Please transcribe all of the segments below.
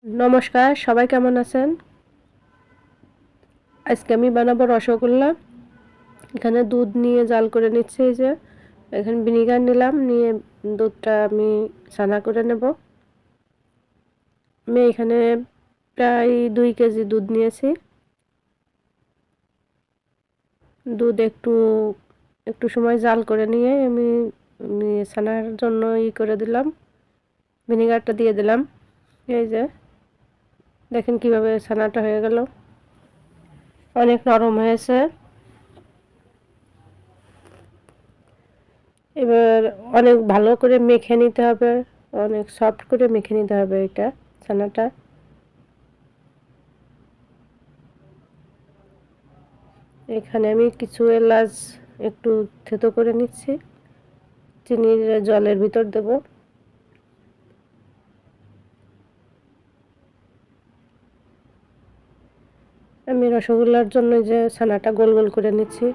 নমস্কার, সবাই কেমন আছেন? আজকে আমি বানাবো রসগোল্লা। এখানে দুধ নিয়ে জাল করে নিচ্ছি, এই যে এখানে ভিনিগার নিলাম, নিয়ে দুধটা আমি ছানা করে নেব। আমি এখানে প্রায় 2 কেজি দুধ নিয়েছি। দুধ একটু একটু সময় জাল করে নিয়ে আমি ছানার জন্য করে দিলাম, ভিনিগারটা দিয়ে দিলাম। এই যে দেখেন কিভাবে ছানাটা হয়ে গেল, অনেক নরম হয়েছে। এবার অনেক ভালো করে মেখে নিতে হবে, অনেক সফট করে মেখে নিতে হবে এটা ছানাটা। এখানে আমি কিছু এলাচ একটু থেতো করে নিচ্ছি, চিনির জলের ভিতর দেব। আমি রসগোল্লার জন্য যে ছানাটা গোল গোল করে নিচ্ছি।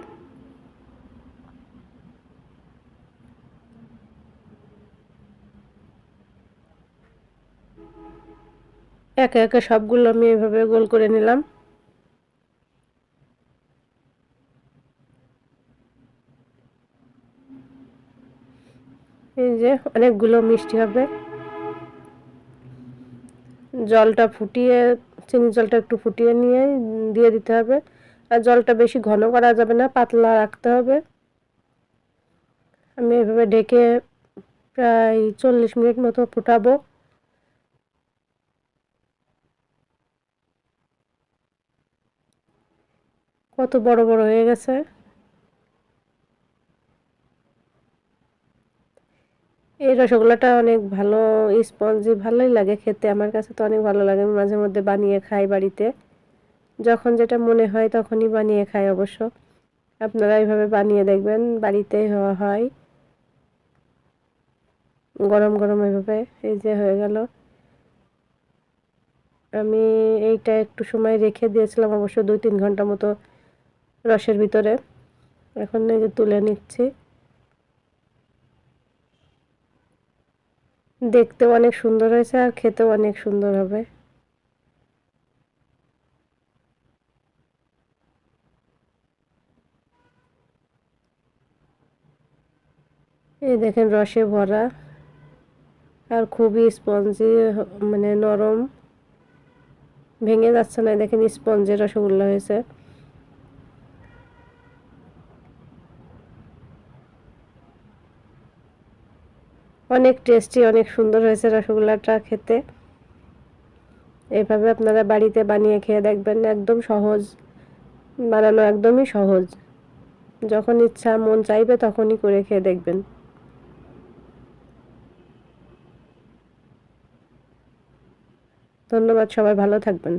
একে একে সবগুলো আমি এভাবে গোল করে নিলাম। এই যে অনেকগুলো মিষ্টি হবে। জলটা ফুটিয়ে, চিনি জলটা একটু ফুটিয়ে নিয়ে দিয়ে দিতে হবে। আর জলটা বেশি ঘন করা যাবে না, পাতলা রাখতে হবে। আমি এভাবে ঢেকে প্রায় 40 মিনিট মতো ফুটাবো। কত বড় বড় হয়ে গেছে। এই রসগোল্লাটা অনেক ভালো, স্পঞ্জি, ভালোই লাগে খেতে। আমার কাছে তো অনেক ভালো লাগে, আমি মাঝে মধ্যে বানিয়ে খাই বাড়িতে। যখন যেটা মনে হয় তখনই বানিয়ে খাই অবশ্য। আপনারা এইভাবে বানিয়ে দেখবেন, বাড়িতেই হওয়া হয়। গরম গরম এভাবে এই যে হয়ে গেল। আমি এইটা একটু সময় রেখে দিয়েছিলাম অবশ্য, 2-3 ঘন্টা মতো রসের ভিতরে। এখন এই যে তুলে নিচ্ছি। দেখতেও অনেক সুন্দর হয়েছে আর খেতেও অনেক সুন্দর হবে। এই দেখেন রসে ভরা আর খুবই স্পঞ্জি, মানে নরম, ভেঙে যাচ্ছে না। দেখেন স্পঞ্জের রসগোল্লা হয়েছে। অনেক টেস্টি, অনেক সুন্দর হয়েছে রসগোল্লাটা খেতে। এইভাবে আপনারা বাড়িতে বানিয়ে খেয়ে দেখবেন, একদম সহজ বানানো, একদমই সহজ। যখন ইচ্ছা মন চাইবে তখনই করে খেয়ে দেখবেন। ধন্যবাদ, সবাই ভালো থাকবেন।